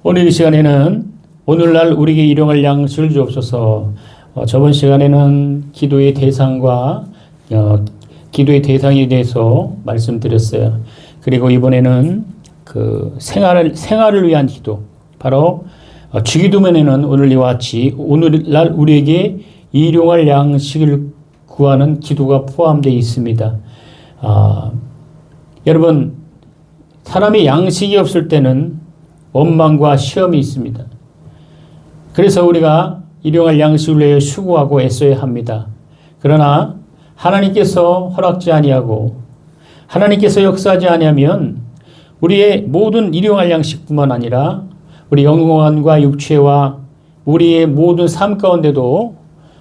오늘 이 시간에는 오늘날 우리에게 일용할 양식을 주옵소서. 저번 시간에는 기도의 대상과 기도의 대상에 대해서 말씀드렸어요. 그리고 이번에는 그 생활을 위한 기도, 바로 주기도문에는 오늘 이와 같이 오늘날 우리에게 일용할 양식을 구하는 기도가 포함되어 있습니다. 여러분, 사람이 양식이 없을 때는 원망과 시험이 있습니다. 그래서 우리가 일용할 양식을 위해 수고하고 애써야 합니다. 그러나 하나님께서 허락지 아니하고 하나님께서 역사하지 아니하면 우리의 모든 일용할 양식뿐만 아니라 우리 영혼과 육체와 우리의 모든 삶 가운데도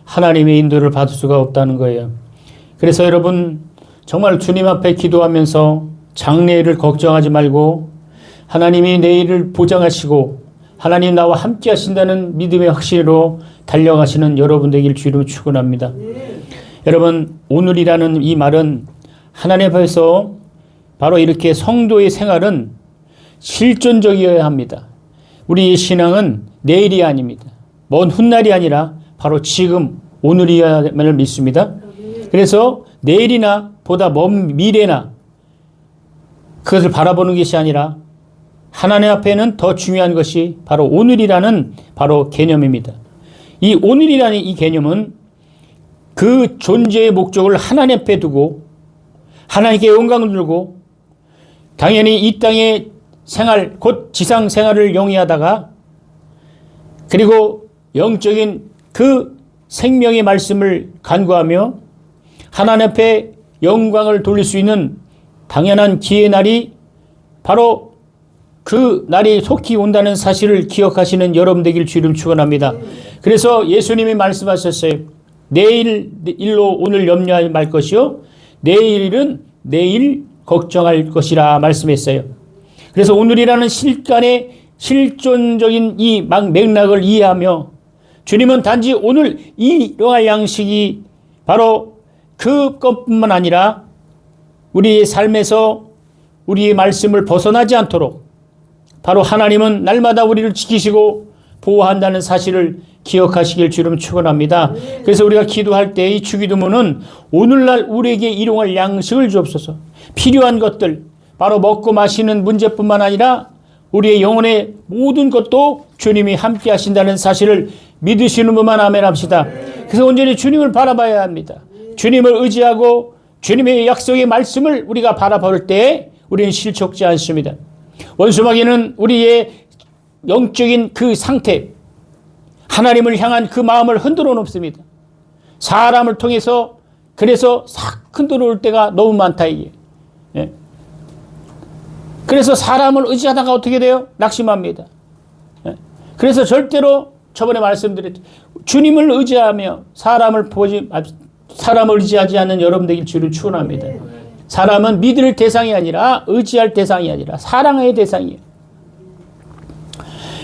하나님의 인도를 받을 수가 없다는 거예요. 그래서 여러분, 정말 주님 앞에 기도하면서 장래를 걱정하지 말고 하나님이 내일을 보장하시고 하나님 나와 함께 하신다는 믿음의 확신으로 달려가시는 여러분 되길 주로 축원합니다. 여러분, 오늘이라는 이 말은 하나님 앞에서 바로 이렇게 성도의 생활은 실존적이어야 합니다. 우리의 신앙은 내일이 아닙니다. 먼 훗날이 아니라 바로 지금 오늘이야말을 믿습니다. 그래서 내일이나 보다 먼 미래나 그것을 바라보는 것이 아니라 하나님 앞에는 더 중요한 것이 바로 오늘이라는 바로 개념입니다. 이 오늘이라는 이 개념은 그 존재의 목적을 하나님 앞에 두고 하나님께 영광을 들고 당연히 이 땅의 생활, 곧 지상 생활을 영위하다가 그리고 영적인 그 생명의 말씀을 간구하며 하나님 앞에 영광을 돌릴 수 있는 당연한 기회 날이 바로 그 날이 속히 온다는 사실을 기억하시는 여러분 되길 주를 축원합니다. 그래서 예수님이 말씀하셨어요. 내일 일로 오늘 염려하지 말 것이요 내일은 내일 걱정할 것이라 말씀했어요. 그래서 오늘이라는 실간의 실존적인 이 맥락을 이해하며 주님은 단지 오늘 일용할 양식이 바로 그것뿐만 아니라 우리의 삶에서 우리의 말씀을 벗어나지 않도록 바로 하나님은 날마다 우리를 지키시고 보호한다는 사실을 기억하시길 주름 축원합니다. 그래서 우리가 기도할 때 이 주기도문은 오늘날 우리에게 일용할 양식을 주옵소서. 필요한 것들, 바로 먹고 마시는 문제뿐만 아니라 우리의 영혼의 모든 것도 주님이 함께 하신다는 사실을 믿으시는 분만 아멘 합시다. 그래서 온전히 주님을 바라봐야 합니다. 주님을 의지하고 주님의 약속의 말씀을 우리가 바라볼 때 우리는 실족지 않습니다. 원수마귀는 우리의 영적인 그 상태, 하나님을 향한 그 마음을 흔들어 놓습니다. 사람을 통해서 그래서 싹 흔들어 올 때가 너무 많다 이게. 예. 그래서 사람을 의지하다가 어떻게 돼요? 낙심합니다. 예. 그래서 절대로 저번에 말씀드렸죠. 주님을 의지하며 사람을 의지하지 않는 여러분 되길 주를 축원합니다. 사람은 믿을 대상이 아니라 의지할 대상이 아니라 사랑의 대상이에요.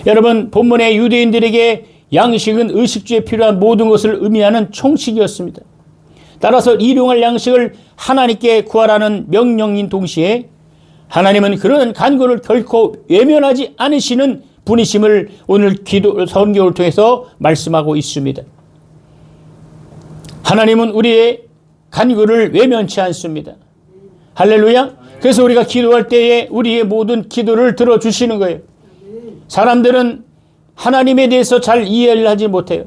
여러분, 본문의 유대인들에게 양식은 의식주에 필요한 모든 것을 의미하는 총칙이었습니다. 따라서 일용할 양식을 하나님께 구하라는 명령인 동시에 하나님은 그런 간구를 결코 외면하지 않으시는 분이심을 오늘 성경을 통해서 말씀하고 있습니다. 하나님은 우리의 간구를 외면치 않습니다. 할렐루야. 그래서 우리가 기도할 때에 우리의 모든 기도를 들어주시는 거예요. 사람들은 하나님에 대해서 잘 이해를 하지 못해요.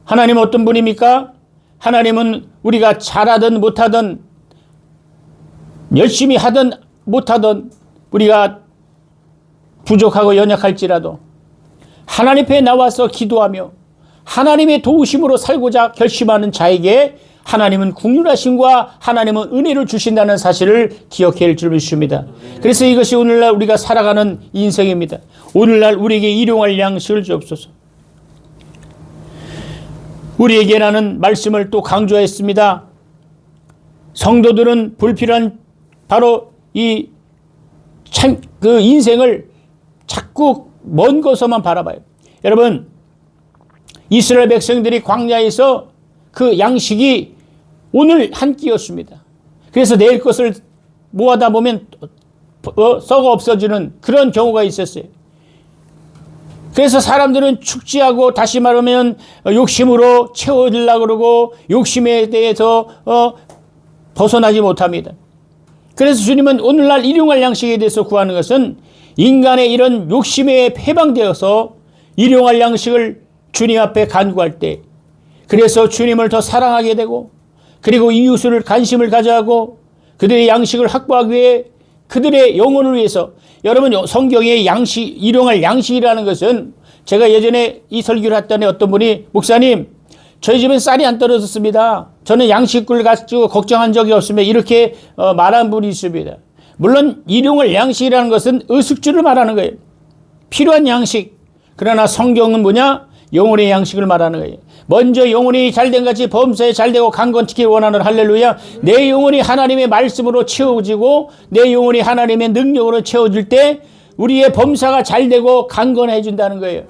하나님 어떤 분입니까? 하나님은 우리가 잘하든 못하든 열심히 하든 못하든 우리가 부족하고 연약할지라도 하나님 앞에 나와서 기도하며 하나님의 도우심으로 살고자 결심하는 자에게 하나님은 국률하심과 하나님은 은혜를 주신다는 사실을 기억해야 할 줄 믿습니다. 그래서 이것이 오늘날 우리가 살아가는 인생입니다. 오늘날 우리에게 일용할 양식을 주옵소서. 우리에게라는 말씀을 또 강조했습니다. 성도들은 불필요한 바로 그 인생을 자꾸 먼 곳에만 바라봐요. 여러분, 이스라엘 백성들이 광야에서 그 양식이 오늘 한 끼였습니다. 그래서 내일 것을 모아다 보면 썩어 없어지는 그런 경우가 있었어요. 그래서 사람들은 축지하고 다시 말하면 욕심으로 채워지려고 그러고 욕심에 대해서 벗어나지 못합니다. 그래서 주님은 오늘날 일용할 양식에 대해서 구하는 것은 인간의 이런 욕심에 해방되어서 일용할 양식을 주님 앞에 간구할 때, 그래서 주님을 더 사랑하게 되고, 그리고 이웃을 관심을 가져하고 그들의 양식을 확보하기 위해 그들의 영혼을 위해서, 여러분 성경의 일용할 양식이라는 것은, 제가 예전에 이 설교를 했더니 어떤 분이, 목사님 저희 집엔 쌀이 안 떨어졌습니다. 저는 양식을 가지고 걱정한 적이 없으며 이렇게 말한 분이 있습니다. 물론 일용할 양식이라는 것은 의식주를 말하는 거예요. 필요한 양식. 그러나 성경은 뭐냐? 영혼의 양식을 말하는 거예요. 먼저 영혼이 잘된 같이 범사에 잘되고 강건치기를 원하는 할렐루야. 내 영혼이 하나님의 말씀으로 채워지고 내 영혼이 하나님의 능력으로 채워질 때 우리의 범사가 잘되고 강건해진다는 거예요.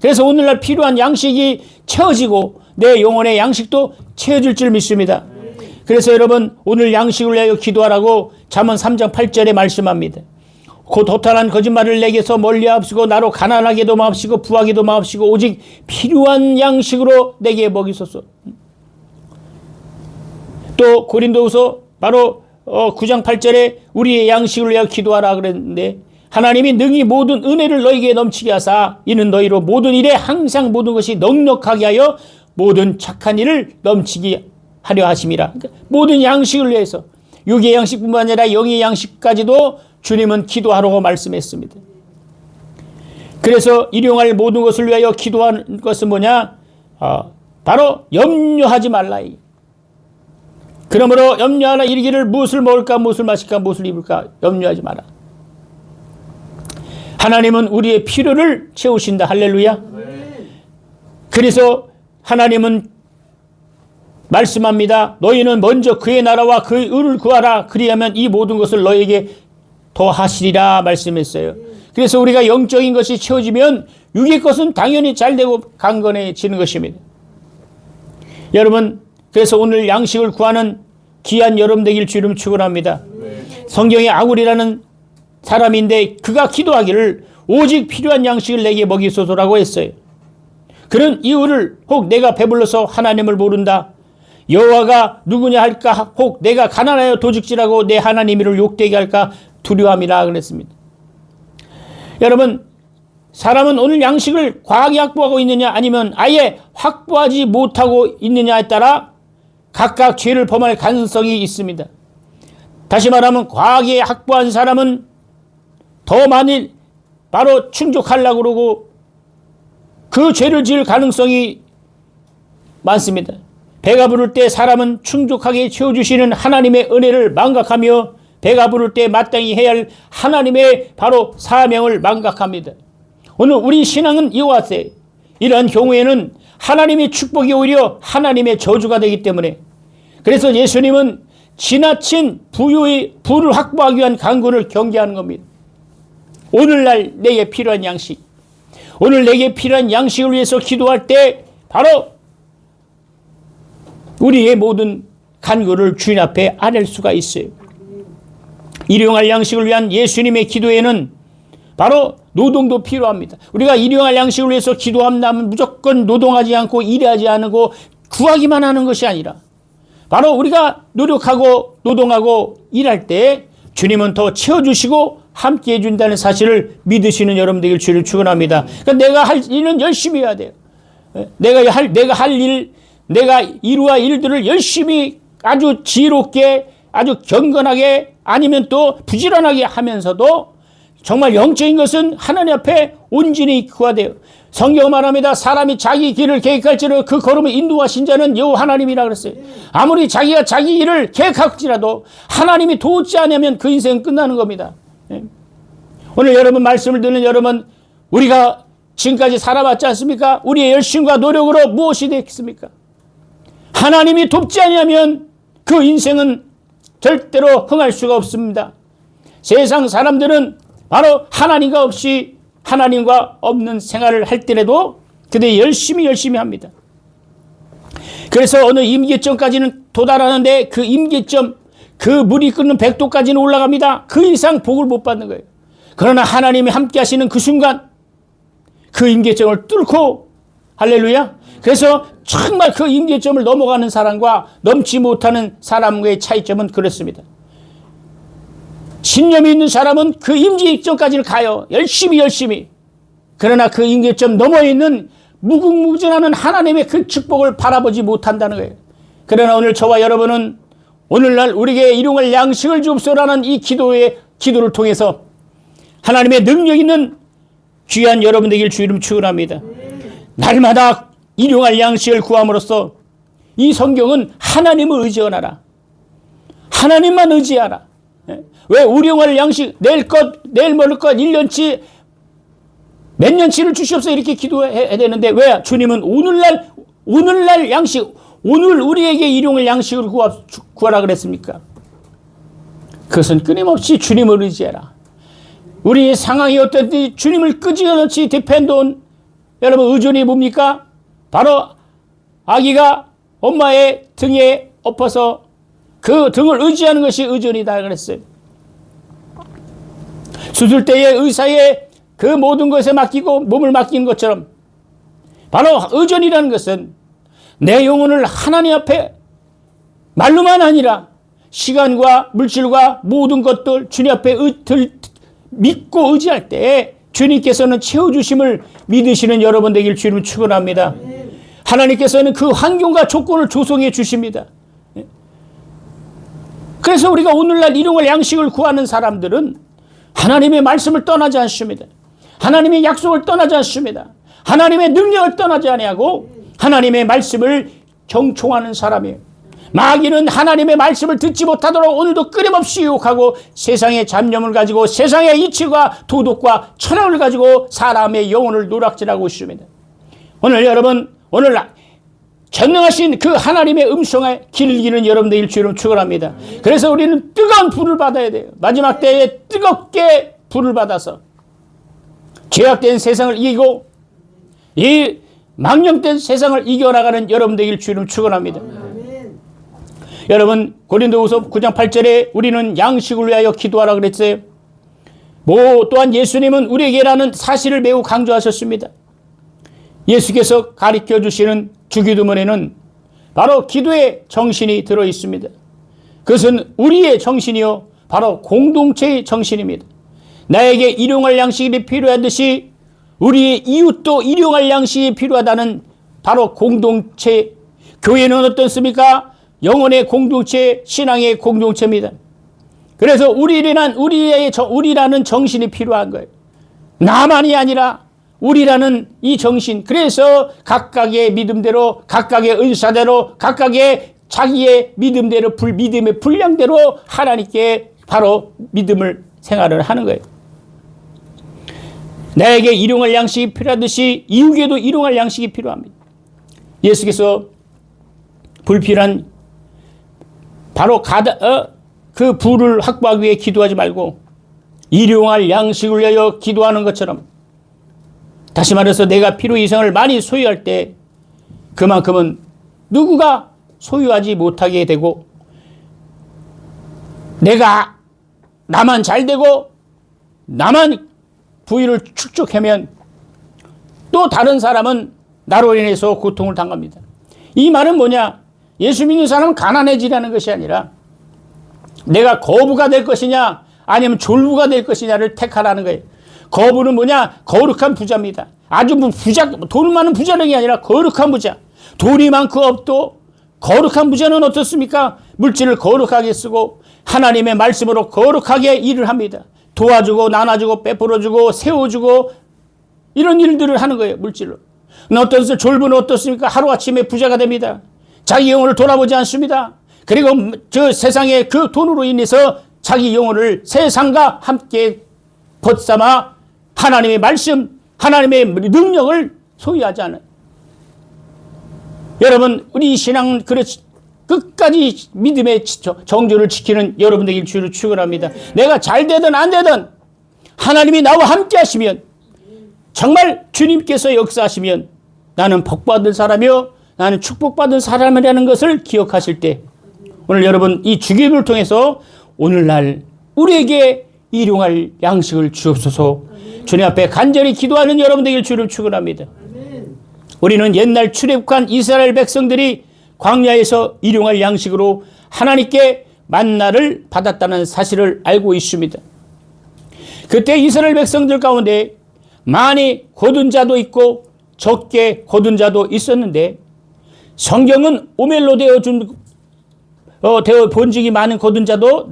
그래서 오늘날 필요한 양식이 채워지고 내 영혼의 양식도 채워질 줄 믿습니다. 그래서 여러분 오늘 양식을 위하여 기도하라고 잠언 3장 8절에 말씀합니다. 곧 도탄한 거짓말을 내게서 멀리 하옵시고 나로 가난하게도 마옵시고 부하게도 마옵시고 오직 필요한 양식으로 내게 먹이소서. 또 고린도후서 바로 9장 8절에 우리의 양식을 위하여 기도하라 그랬는데, 하나님이 능히 모든 은혜를 너희에게 넘치게 하사 이는 너희로 모든 일에 항상 모든 것이 넉넉하게 하여 모든 착한 일을 넘치게 하려 하심이라. 그러니까 모든 양식을 위해서, 육의 양식뿐만 아니라 영의 양식까지도 주님은 기도하라고 말씀했습니다. 그래서 일용할 모든 것을 위하여 기도하는 것은 뭐냐? 바로 염려하지 말라. 그러므로 염려하라 이르기를 무엇을 먹을까, 무엇을 마실까, 무엇을 입을까 염려하지 마라. 하나님은 우리의 필요를 채우신다. 할렐루야. 그래서 하나님은 말씀합니다. 너희는 먼저 그의 나라와 그의 의를 구하라. 그리하면 이 모든 것을 너희에게 더 하시리라 말씀했어요. 그래서 우리가 영적인 것이 채워지면 육의 것은 당연히 잘되고 강건해지는 것입니다. 여러분, 그래서 오늘 양식을 구하는 귀한 여러분 되길 주님 축원합니다. 성경에 아굴이라는 사람인데 그가 기도하기를 오직 필요한 양식을 내게 먹이소서라고 했어요. 그는 이유를 혹 내가 배불러서 하나님을 모른다, 여호와가 누구냐 할까, 혹 내가 가난하여 도둑질하고 내 하나님을 욕되게 할까 두려움이라 그랬습니다. 여러분, 사람은 오늘 양식을 과하게 확보하고 있느냐 아니면 아예 확보하지 못하고 있느냐에 따라 각각 죄를 범할 가능성이 있습니다. 다시 말하면 과하게 확보한 사람은 더 많이 바로 충족하려고 그러고 그 죄를 지을 가능성이 많습니다. 배가 부를 때 사람은 충족하게 채워주시는 하나님의 은혜를 망각하며 배가 부를 때 마땅히 해야 할 하나님의 바로 사명을 망각합니다. 오늘 우리 신앙은 이와 같아요. 이러한 경우에는 하나님의 축복이 오히려 하나님의 저주가 되기 때문에, 그래서 예수님은 지나친 부를 확보하기 위한 강군을 경계하는 겁니다. 오늘날 내게 필요한 양식, 오늘 내게 필요한 양식을 위해서 기도할 때 바로 우리의 모든 간구를 주님 앞에 아낼 수가 있어요. 일용할 양식을 위한 예수님의 기도에는 바로 노동도 필요합니다. 우리가 일용할 양식을 위해서 기도한다면 무조건 노동하지 않고 일하지 않고 구하기만 하는 것이 아니라 바로 우리가 노력하고 노동하고 일할 때 주님은 더 채워주시고 함께 해준다는 사실을 믿으시는 여러분 되길 주를 축원합니다. 그러니까 내가 할 일은 열심히 해야 돼요. 내가 할 일, 내가 이루어야 일들을 열심히 아주 지혜롭게 아주 경건하게 아니면 또 부지런하게 하면서도 정말 영적인 것은 하나님 앞에 온전히 구하돼요. 성경은 말합니다. 사람이 자기 길을 계획할지라도 그 걸음을 인도하신 자는 여호와 하나님이라 그랬어요. 아무리 자기가 자기 길을 계획할지라도 하나님이 도우지 않으면 그 인생은 끝나는 겁니다. 오늘 여러분 말씀을 듣는 여러분, 우리가 지금까지 살아왔지 않습니까? 우리의 열심과 노력으로 무엇이 됐습니까? 하나님이 돕지 않으면 그 인생은 절대로 흥할 수가 없습니다. 세상 사람들은 바로 하나님과 없이 하나님과 없는 생활을 할 때라도 그들이 열심히 합니다. 그래서 어느 임계점까지는 도달하는데 그 임계점, 그 물이 끓는 100도까지는 올라갑니다. 그 이상 복을 못 받는 거예요. 그러나 하나님이 함께 하시는 그 순간, 그 임계점을 뚫고 할렐루야. 그래서 정말 그 임계점을 넘어가는 사람과 넘지 못하는 사람과의 차이점은 그렇습니다. 신념이 있는 사람은 그 임계점까지는 가요. 열심히. 그러나 그 임계점 너머에 있는 무궁무진하는 하나님의 그 축복을 바라보지 못한다는 거예요. 그러나 오늘 저와 여러분은 오늘날 우리에게 일용할 양식을 주옵소서라는 이 기도를 통해서 하나님의 능력 있는 귀한 여러분 되길 주 이름 축원합니다. 날마다 일용할 양식을 구함으로써 이 성경은 하나님을 의지하라. 하나님만 의지하라. 왜 일용할 양식 내일 먹을 것 1년치 몇 년치를 주시옵소서 이렇게 기도해야 되는데 왜 주님은 오늘날 양식 오늘 우리에게 일용할 양식을 구하라 그랬습니까? 그것은 끊임없이 주님을 의지해라. 우리의 상황이 어떤지 주님을 끊임없이 디펜드온 여러분 의존이 뭡니까? 바로 아기가 엄마의 등에 엎어서 그 등을 의지하는 것이 의존이다 그랬어요. 수술 때에 의사의 그 모든 것에 맡기고 몸을 맡기는 것처럼 바로 의존이라는 것은 내 영혼을 하나님 앞에 말로만 아니라 시간과 물질과 모든 것들 주님 앞에 믿고 의지할 때 주님께서는 채워주심을 믿으시는 여러분 되길 주님 축원합니다. 하나님께서는 그 환경과 조건을 조성해 주십니다. 그래서 우리가 오늘날 일용할 양식을 구하는 사람들은 하나님의 말씀을 떠나지 않습니다. 하나님의 약속을 떠나지 않습니다. 하나님의 능력을 떠나지 아니하고 하나님의 말씀을 경총하는 사람이에요. 마귀는 하나님의 말씀을 듣지 못하도록 오늘도 끊임없이 유혹하고 세상의 잡념을 가지고 세상의 이치와 도덕과 철학을 가지고 사람의 영혼을 누락질하고 있습니다. 오늘 여러분 오늘 전능하신 그 하나님의 음성에 길기는 여러분들 주님 축원합니다. 그래서 우리는 뜨거운 불을 받아야 돼요. 마지막 때에 뜨겁게 불을 받아서 죄악된 세상을 이기고 이 망령된 세상을 이겨나가는 여러분들 주님 축원합니다. 여러분 고린도후서 9장 8절에 우리는 양식을 위하여 기도하라 그랬어요. 또한 예수님은 우리에게라는 사실을 매우 강조하셨습니다. 예수께서 가르쳐 주시는 주기도문에는 바로 기도의 정신이 들어 있습니다. 그것은 우리의 정신이요 바로 공동체의 정신입니다. 나에게 일용할 양식이 필요하듯이 우리의 이웃도 일용할 양식이 필요하다는 바로 공동체. 교회는 어떻습니까? 영혼의 공동체, 신앙의 공동체입니다. 그래서 우리라는 정신이 필요한 거예요. 나만이 아니라 우리라는 이 정신. 그래서 각각의 믿음대로, 각각의 은사대로, 각각의 자기의 믿음대로, 믿음의 분량대로 하나님께 바로 믿음을 생활을 하는 거예요. 나에게 일용할 양식이 필요하듯이 이웃에도 일용할 양식이 필요합니다. 예수께서 불필요한 바로 그 부를 확보하기 위해 기도하지 말고 일용할 양식을 위하여 기도하는 것처럼 다시 말해서 내가 필요 이상을 많이 소유할 때 그만큼은 누구가 소유하지 못하게 되고 나만 잘 되고 나만 부유를 축적하면 또 다른 사람은 나로 인해서 고통을 당합니다. 이 말은 뭐냐? 예수 믿는 사람은 가난해지라는 것이 아니라 내가 거부가 될 것이냐 아니면 졸부가 될 것이냐를 택하라는 거예요. 거부는 뭐냐? 거룩한 부자입니다. 아주 돈 많은 부자는 게 아니라 거룩한 부자. 돈이 많고 없도 거룩한 부자는 어떻습니까? 물질을 거룩하게 쓰고 하나님의 말씀으로 거룩하게 일을 합니다. 도와주고 나눠주고 베풀어주고 세워주고 이런 일들을 하는 거예요. 물질로. 어떤 졸부는 어떻습니까? 하루아침에 부자가 됩니다. 자기 영혼을 돌아보지 않습니다. 그리고 저 세상의 그 돈으로 인해서 자기 영혼을 세상과 함께 벗삼아 하나님의 말씀, 하나님의 능력을 소유하지 않아요. 여러분 우리 신앙은 끝까지 믿음의 정조를 지키는 여러분 되길 주를 축원합니다. 내가 잘 되든 안 되든 하나님이 나와 함께 하시면 정말 주님께서 역사하시면 나는 복받은 사람이요 나는 축복받은 사람이라는 것을 기억하실 때 오늘 여러분 이 주기도를 통해서 오늘날 우리에게 일용할 양식을 주옵소서. 주님 앞에 간절히 기도하는 여러분 되길 주를 축원합니다. 우리는 옛날 출애굽한 이스라엘 백성들이 광야에서 일용할 양식으로 하나님께 만나를 받았다는 사실을 알고 있습니다. 그때 이스라엘 백성들 가운데 많이 거둔 자도 있고 적게 거둔 자도 있었는데, 성경은 오멜로 되어 본직이 많은 거둔 자도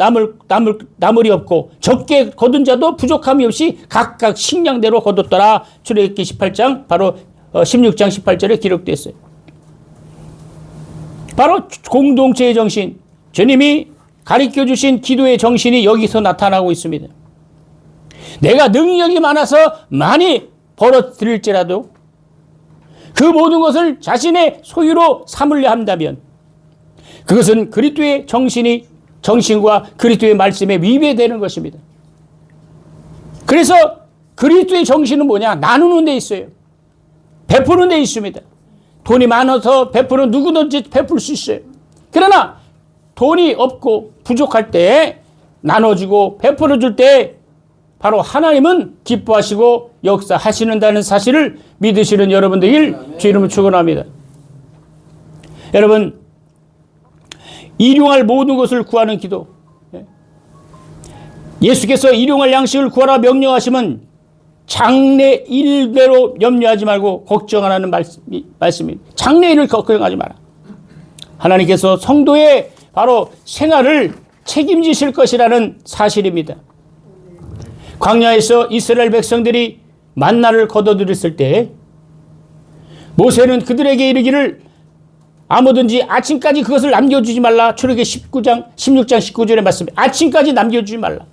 나물이 없고 적게 거둔 자도 부족함이 없이 각각 식량대로 거뒀더라. 출애굽기 18장 바로 16장 18절에 기록됐어요. 바로 공동체의 정신, 주님이 가르쳐 주신 기도의 정신이 여기서 나타나고 있습니다. 내가 능력이 많아서 많이 벌어들일지라도 그 모든 것을 자신의 소유로 삼으려 한다면 그것은 그리스도의 정신과 그리스도의 말씀에 위배되는 것입니다. 그래서 그리스도의 정신은 뭐냐? 나누는 데 있어요. 베푸는 데 있습니다. 돈이 많아서 베푸는 누구든지 베풀 수 있어요. 그러나 돈이 없고 부족할 때 나눠주고 베풀어 줄 때 바로 하나님은 기뻐하시고 역사하시는다는 사실을 믿으시는 여러분들 주 이름으로 축원합니다. 여러분, 일용할 모든 것을 구하는 기도. 예수께서 일용할 양식을 구하라 명령하시면 장래 일대로 염려하지 말고 걱정하라는 말씀입니다. 장래 일을 걱정하지 마라. 하나님께서 성도의 바로 생활을 책임지실 것이라는 사실입니다. 광야에서 이스라엘 백성들이 만나를 거둬들였을 때 모세는 그들에게 이르기를 아무든지 아침까지 그것을 남겨주지 말라. 출애굽기 16장 19절의 말씀, 아침까지 남겨주지 말라.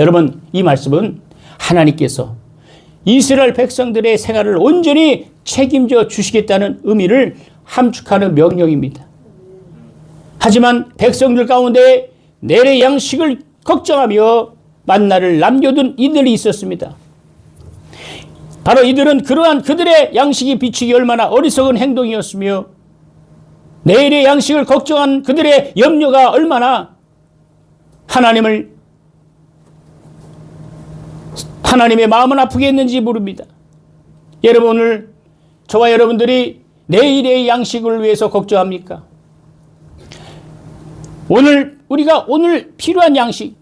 여러분, 이 말씀은 하나님께서 이스라엘 백성들의 생활을 온전히 책임져 주시겠다는 의미를 함축하는 명령입니다. 하지만 백성들 가운데 내래 양식을 걱정하며 만나를 남겨둔 이들이 있었습니다. 바로 이들은 그러한 그들의 양식이 비치기 얼마나 어리석은 행동이었으며 내일의 양식을 걱정한 그들의 염려가 얼마나 하나님의 마음은 아프게 했는지 모릅니다. 여러분, 오늘 저와 여러분들이 내일의 양식을 위해서 걱정합니까? 우리가 오늘 필요한 양식,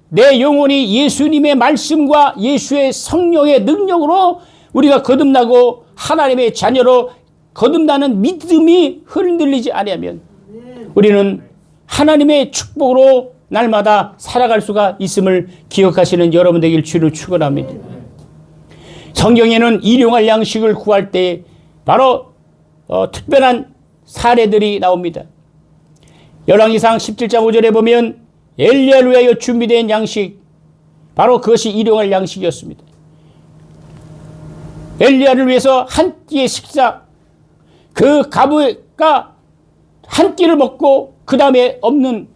내 영혼이 예수님의 말씀과 예수의 성령의 능력으로 우리가 거듭나고 하나님의 자녀로 거듭나는 믿음이 흔들리지 않으면 우리는 하나님의 축복으로 날마다 살아갈 수가 있음을 기억하시는 여러분 되길 주를 축원합니다. 성경에는 일용할 양식을 구할 때 바로 특별한 사례들이 나옵니다. 열왕기상 17장 5절에 보면 엘리야를 위하여 준비된 양식, 바로 그것이 일용할 양식이었습니다. 엘리야를 위해서 한 끼의 식사, 그 가부가 한 끼를 먹고 그 다음에 없는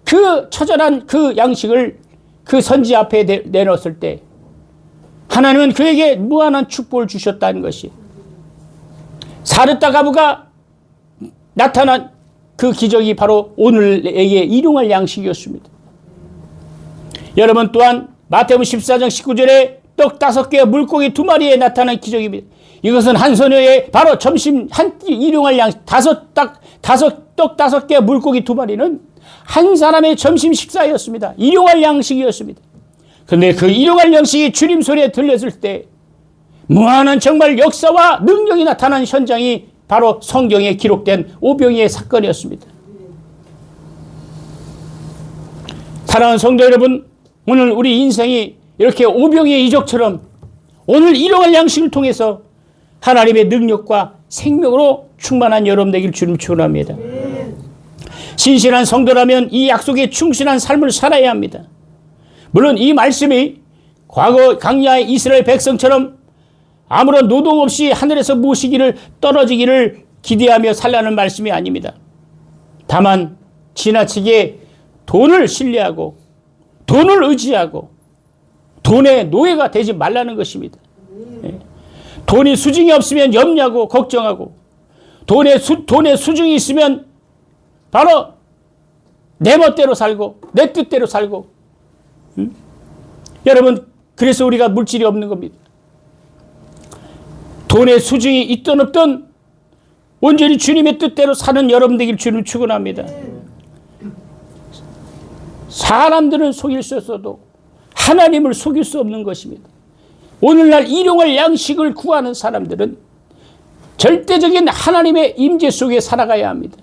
그 처절한 그 양식을 그 선지 앞에 내놓았을 때 하나님은 그에게 무한한 축복을 주셨다는 것이, 사르타 가부가 나타난 그 기적이 바로 오늘에게 일용할 양식이었습니다. 여러분, 또한 마태복음 14장 19절에 떡 5개 물고기 2마리에 나타난 기적입니다. 이것은 한 소녀의 바로 점심 한 끼 일용할 양식, 떡 5개 물고기 2마리는 한 사람의 점심 식사였습니다. 일용할 양식이었습니다. 그런데 그 일용할 양식이 주님 소리에 들렸을 때 무한한 정말 역사와 능력이 나타난 현장이 바로 성경에 기록된 오병이의 사건이었습니다. 사랑하는 성도 여러분, 오늘 우리 인생이 이렇게 오병이의 이적처럼 오늘 일용할 양식을 통해서 하나님의 능력과 생명으로 충만한 여러분 되길 주님 축원합니다. 신실한 성도라면 이 약속에 충실한 삶을 살아야 합니다. 물론 이 말씀이 과거 광야의 이스라엘 백성처럼 아무런 노동 없이 하늘에서 무엇이기를 떨어지기를 기대하며 살라는 말씀이 아닙니다. 다만 지나치게 돈을 신뢰하고 돈을 의지하고 돈의 노예가 되지 말라는 것입니다. 돈이 수중이 없으면 염려하고 걱정하고 돈의 수중이 있으면 바로 내 멋대로 살고 내 뜻대로 살고 여러분, 그래서 우리가 물질이 없는 겁니다. 돈의 수중이 있든 없든 온전히 주님의 뜻대로 사는 여러분 되길 주님 축원합니다. 사람들은 속일 수 있어도 하나님을 속일 수 없는 것입니다. 오늘날 일용할 양식을 구하는 사람들은 절대적인 하나님의 임재 속에 살아가야 합니다.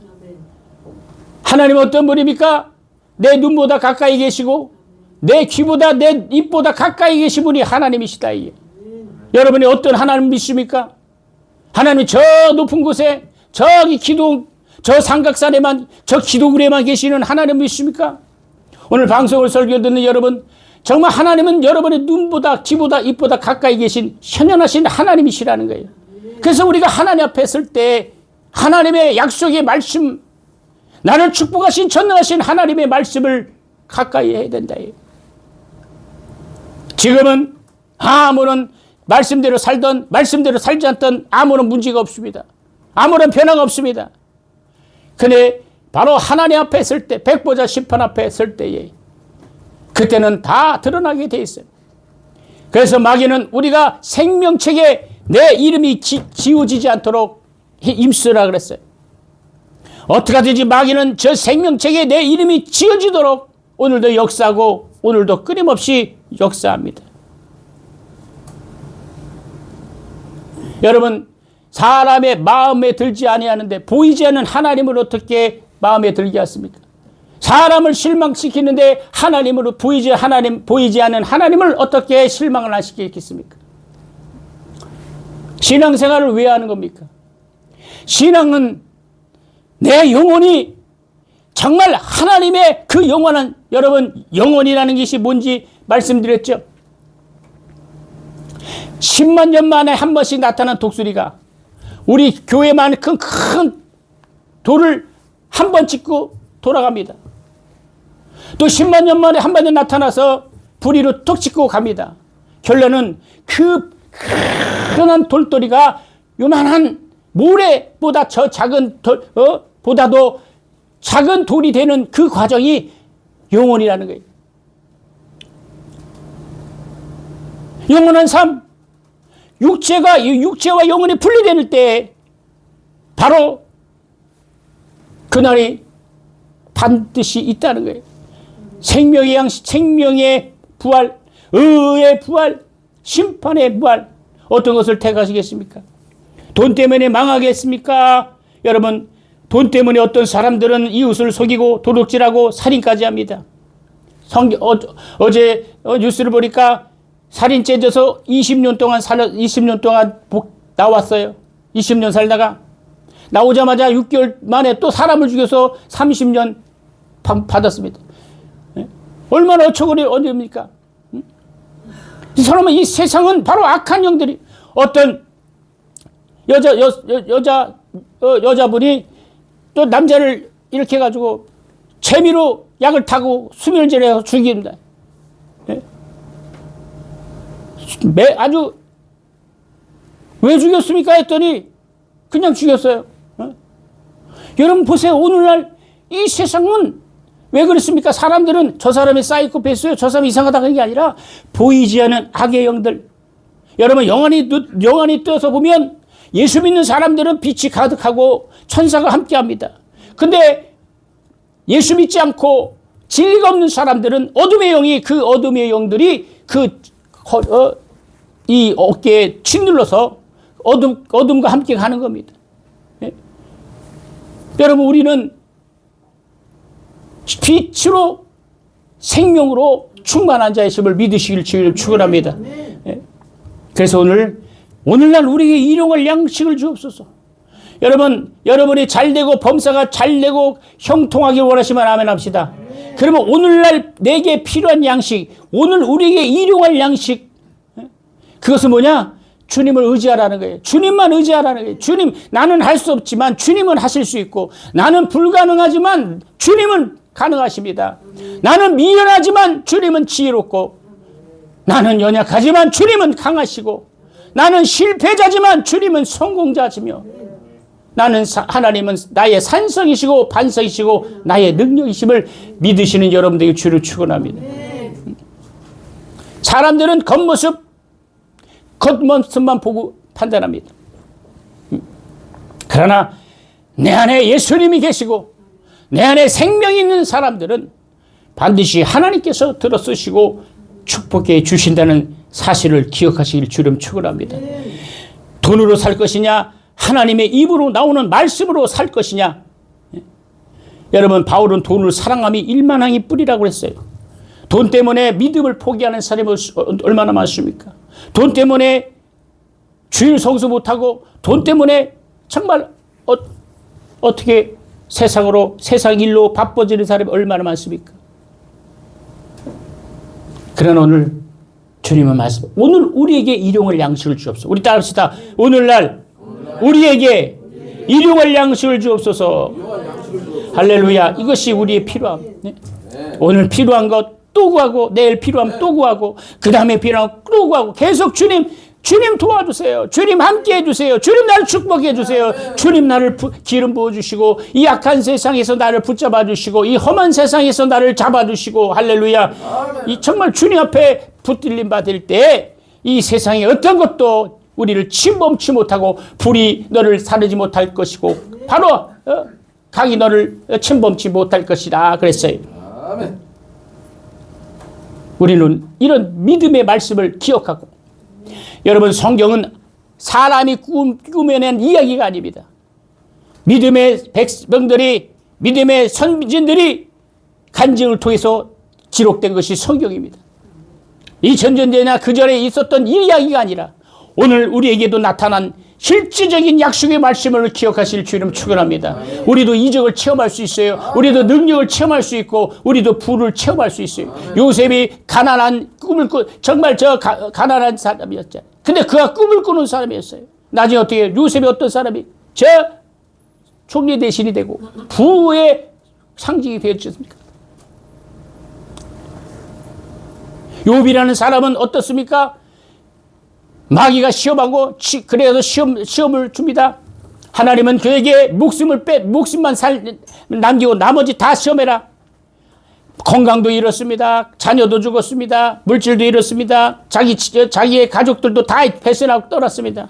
하나님은 어떤 분입니까? 내 눈보다 가까이 계시고 내 귀보다 내 입보다 가까이 계신 분이 하나님이시다. 여러분이 어떤 하나님 믿습니까? 하나님이 저 높은 곳에 저기 저 삼각산에만 저 기도굴에만 계시는 하나님 믿습니까? 오늘 방송을 설교 듣는 여러분, 정말 하나님은 여러분의 눈보다 귀보다 입보다 가까이 계신 현현하신 하나님이시라는 거예요. 그래서 우리가 하나님 앞에 설 때 하나님의 약속의 말씀, 나를 축복하신 전능하신 하나님의 말씀을 가까이 해야 된다. 지금은 아무런 말씀대로 살던 말씀대로 살지 않던 아무런 문제가 없습니다. 아무런 변화가 없습니다. 근데 바로 하나님 앞에 설 때, 백보자 심판 앞에 설 때에 그때는 다 드러나게 돼 있어요. 그래서 마귀는 우리가 생명책에 내 이름이 지워지지 않도록 임수라 그랬어요. 어떻게 하든지 마귀는 저 생명책에 내 이름이 지어지도록 오늘도 역사하고 오늘도 끊임없이 역사합니다. 여러분, 사람의 마음에 들지 아니하는데 보이지 않는 하나님을 어떻게 마음에 들게 하십니까? 사람을 실망시키는데 하나님으로 보이지 않는 하나님을 어떻게 실망을 안 시키겠습니까? 신앙생활을 왜 하는 겁니까? 신앙은 내 영혼이 정말 하나님의 그 영원한, 여러분 영혼이라는 것이 뭔지 말씀드렸죠. 10만 년 만에 한 번씩 나타난 독수리가 우리 교회만큼 큰 돌을 한 번 찍고 돌아갑니다. 또 10만 년 만에 한 번 나타나서 부리로 톡 찍고 갑니다. 결론은 그 큰 돌돌이가 요만한 모래보다 저 작은 보다도 작은 돌이 되는 그 과정이 영혼이라는 거예요. 영원한 삶, 육체와 영혼이 분리될 때 바로 그날이 반드시 있다는 거예요. 생명의 양식, 생명의 부활, 의의 부활, 심판의 부활. 어떤 것을 택하시겠습니까? 돈 때문에 망하겠습니까? 여러분, 돈 때문에 어떤 사람들은 이웃을 속이고 도둑질하고 살인까지 합니다. 어제 뉴스를 보니까 살인죄 져서 20년 동안 나왔어요. 20년 살다가 나오자마자 6개월 만에 또 사람을 죽여서 30년 받았습니다. 얼마나 어처구니입니까? 이 사람은, 이 세상은 바로 악한 영들이, 어떤 여자분이 또 남자를 이렇게 해가지고 재미로 약을 타고 수면제를 죽입니다. 아주 왜 죽였습니까 했더니 그냥 죽였어요. 여러분 보세요. 오늘날 이 세상은 왜 그렇습니까? 사람들은 저 사람이 사이코패스예요, 저 사람이 이상하다는 게 아니라 보이지 않는 악의 영들. 여러분 영안이 떠서 보면 예수 믿는 사람들은 빛이 가득하고 천사가 함께합니다. 근데 예수 믿지 않고 진리가 없는 사람들은 어둠의 영이, 그 어둠의 영들이 이 어깨에 짓눌러서 어둠과 함께 가는 겁니다. 예? 여러분, 우리는 빛으로 생명으로 충만한 자이심을 믿으시길 주를 축원합니다. 예? 그래서 오늘날 우리에게 일용할 양식을 주옵소서. 여러분이 잘되고 범사가 잘되고 형통하길 원하시면 아멘 합시다. 그러면 오늘날 내게 필요한 양식, 오늘 우리에게 일용할 양식, 그것은 뭐냐? 주님을 의지하라는 거예요. 주님만 의지하라는 거예요. 주님, 나는 할 수 없지만 주님은 하실 수 있고, 나는 불가능하지만 주님은 가능하십니다. 나는 미련하지만 주님은 지혜롭고, 나는 연약하지만 주님은 강하시고, 나는 실패자지만 주님은 성공자시며, 하나님은 나의 산성이시고 반성이시고 나의 능력이심을 믿으시는 여러분들에게 주를 축원합니다. 사람들은 겉모습만 보고 판단합니다. 그러나 내 안에 예수님이 계시고 내 안에 생명이 있는 사람들은 반드시 하나님께서 들어쓰시고 축복해 주신다는 사실을 기억하시길 주름 축원합니다. 돈으로 살 것이냐, 하나님의 입으로 나오는 말씀으로 살 것이냐. 여러분, 바울은 돈을 사랑함이 1만항이 뿌리라고 했어요. 돈 때문에 믿음을 포기하는 사람이 얼마나 많습니까? 돈 때문에 주일 성수 못하고, 돈 때문에 정말 어떻게 세상 일로 바빠지는 사람이 얼마나 많습니까? 그러나 오늘 주님은 말씀, 오늘 우리에게 일용할 양식을 주옵소서. 우리 따릅시다. 오늘날 우리에게 일용할 양식을 주옵소서. 할렐루야. 이것이 우리의 필요함. 네? 오늘 필요한 것 또 구하고, 내일 필요하면 또 구하고, 그 다음에 필요하면 또 구하고, 계속 주님 도와주세요. 주님 함께 해주세요. 주님 나를 축복해 주세요. 주님 나를 기름 부어주시고, 이 악한 세상에서 나를 붙잡아 주시고, 이 험한 세상에서 나를 잡아 주시고, 할렐루야. 이 정말 주님 앞에 붙들림 받을 때 이 세상에 어떤 것도 우리를 침범치 못하고 불이 너를 사르지 못할 것이고, 바로 강이 너를 침범치 못할 것이다 그랬어요. 우리는 이런 믿음의 말씀을 기억하고, 여러분, 성경은 사람이 꾸며낸 이야기가 아닙니다. 믿음의 백성들이, 믿음의 선진들이 간증을 통해서 기록된 것이 성경입니다. 이 전전대나 그 전에 있었던 이야기가 아니라 오늘 우리에게도 나타난 실질적인 약속의 말씀을 기억하실 주님 축원합니다. 우리도 이적을 체험할 수 있어요. 우리도 능력을 체험할 수 있고, 우리도 부를 체험할 수 있어요. 요셉이 가난한 꿈을 정말 가난한 사람이었죠. 근데 그가 꿈을 꾸는 사람이었어요. 나중에 어떻게 해요? 요셉이 어떤 사람이 총리 대신이 되고 부의 상징이 되었습니까? 욥이라는 사람은 어떻습니까? 마귀가 시험하고, 그래서 시험을 줍니다. 하나님은 그에게 목숨만 남기고 나머지 다 시험해라. 건강도 잃었습니다. 자녀도 죽었습니다. 물질도 잃었습니다. 자기의 가족들도 다 배신하고 떠났습니다.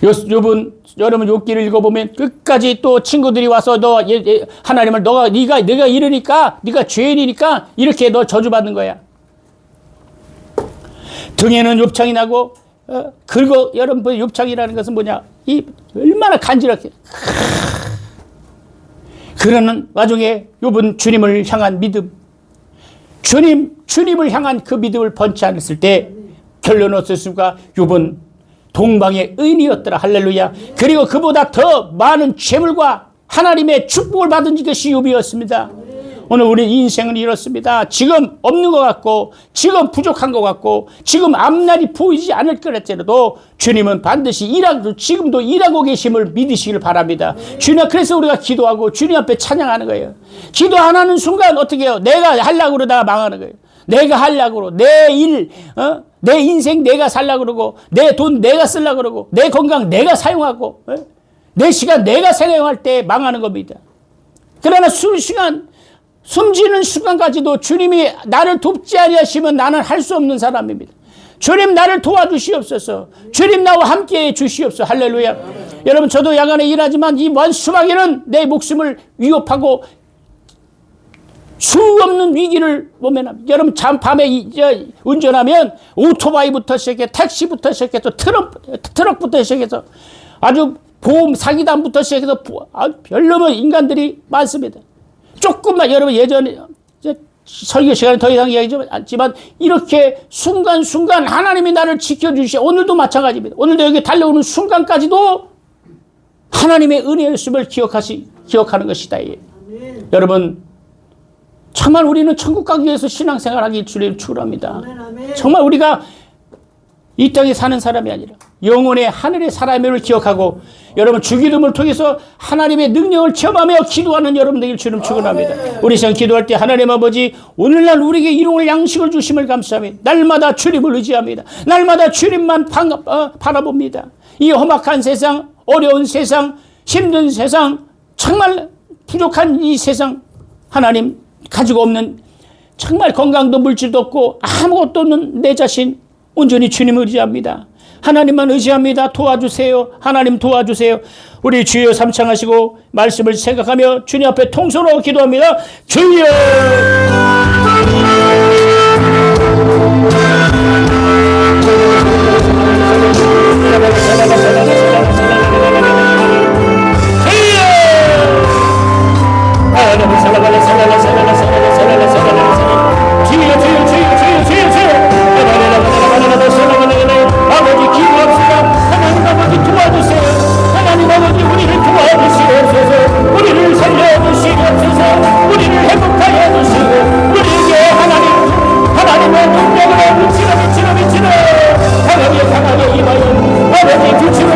여러분 욥기를 읽어보면 끝까지 또 친구들이 와서 하나님을 네가 이러니까, 네가 죄인이니까 이렇게 너 저주받는 거야. 등에는 욥창이 나고, 그리고 여러분, 욥창이라는 것은 뭐냐? 얼마나 간지럽게. 그러는 와중에 욥은 주님을 향한 믿음, 주님을 향한 그 믿음을 번치 않았을 때 결론은 어떻습니까? 욥은 동방의 의인이었더라. 할렐루야. 그리고 그보다 더 많은 재물과 하나님의 축복을 받은 것이 욥이었습니다. 오늘 우리 인생은 이렇습니다. 지금 없는 것 같고, 지금 부족한 것 같고, 지금 앞날이 보이지 않을 거랄지라도 주님은 반드시 지금도 일하고 계심을 믿으시길 바랍니다. 주님, 그래서 우리가 기도하고 주님 앞에 찬양하는 거예요. 기도 안 하는 순간 어떻게 해요? 내가 하려고 그러다가 망하는 거예요. 내가 하려고 그러고, 내 인생 내가 살려고 그러고, 내 돈 내가 쓰려고 그러고, 내 건강 내가 사용하고, 내 시간 내가 사용할 때 망하는 겁니다. 그러나 숨지는 순간까지도 주님이 나를 돕지 아니하시면 나는 할 수 없는 사람입니다. 주님 나를 도와주시옵소서. 주님 나와 함께해 주시옵소서. 할렐루야. 여러분, 저도 야간에 일하지만 이 원수마귀는 내 목숨을 위협하고 수 없는 위기를 모면합니다. 여러분, 밤에 운전하면 오토바이부터 시작해 택시부터 시작해서 트럭부터 시작해서 아주 보험 사기단부터 시작해서 별로면 인간들이 많습니다. 조금만, 여러분, 예전에 설교 시간에 더 이상 이야기하지 않지만 이렇게 순간순간 하나님이 나를 지켜주시오. 오늘도 마찬가지입니다. 오늘도 여기 달려오는 순간까지도 하나님의 은혜였음을 기억하는 것이다. 여러분, 정말 우리는 천국 가기 위해서 신앙생활하기 주님 축원합니다. 정말 우리가 이 땅에 사는 사람이 아니라 영혼의 하늘의 사람임을 기억하고, 여러분, 주기도문을 통해서 하나님의 능력을 체험하며 기도하는 여러분들에게 주님 축원합니다. 우리 시간 기도할 때 하나님 아버지, 오늘날 우리에게 일용할 양식을 주심을 감사합니다. 날마다 주님을 의지합니다. 날마다 주님만 바라봅니다. 이 험악한 세상, 어려운 세상, 힘든 세상, 정말 부족한 이 세상, 하나님 가지고 없는 정말 건강도 물질도 없고 아무것도 없는 내 자신 온전히 주님을 의지합니다. 하나님만 의지합니다. 도와주세요. 하나님 도와주세요. 우리 주여 삼창하시고 말씀을 생각하며 주님 앞에 통성으로 기도합니다. 주여! 아버지 기도합시다. 하나님 아버지 도와주세요. 하나님 아버지 우리를 도와주시옵소서. 우리를 살려주시옵소서. 우리를 행복하게 해주시고 우리에게 하나님의 능력으로 미치러 강하게 임하여 아버지 미치러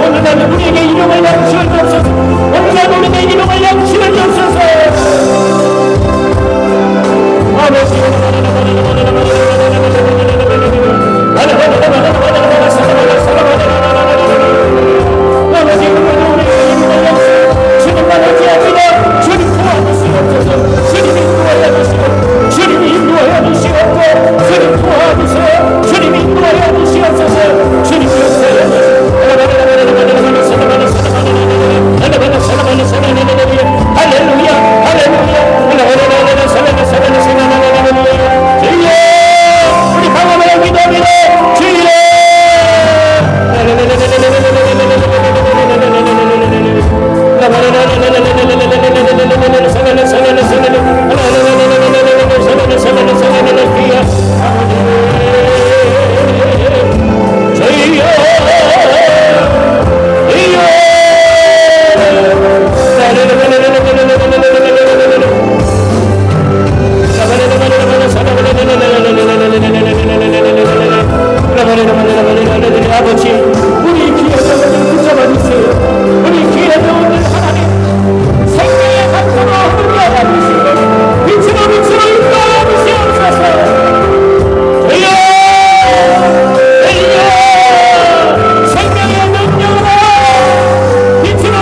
오늘날 우리에게 이름을 양식을 주옵소서. 오늘날 우리에게 이름을 양식을 주옵소서. 아버지 주님만 의지합니다. 주님 도와주시옵소서. 주님이 도와주시옵소서. 주님이 인도하여 주시옵소서. 주님 도와주세요. 주님이 인도하여 주시옵소서. 주님 역사해 주시옵소서. 할렐루야 할렐루야 주여 우리 강함을 기도합니다. 주여 아버지 우리 귀에 병을 붙잡아주세요. 우리 귀에 병을 하나님 생명의 감사로 흐르게 해주시고 빛으로 인도하여 주시옵소서. 생명의 능력으로 빛으로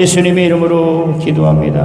예수님의 이름으로 기도합니다.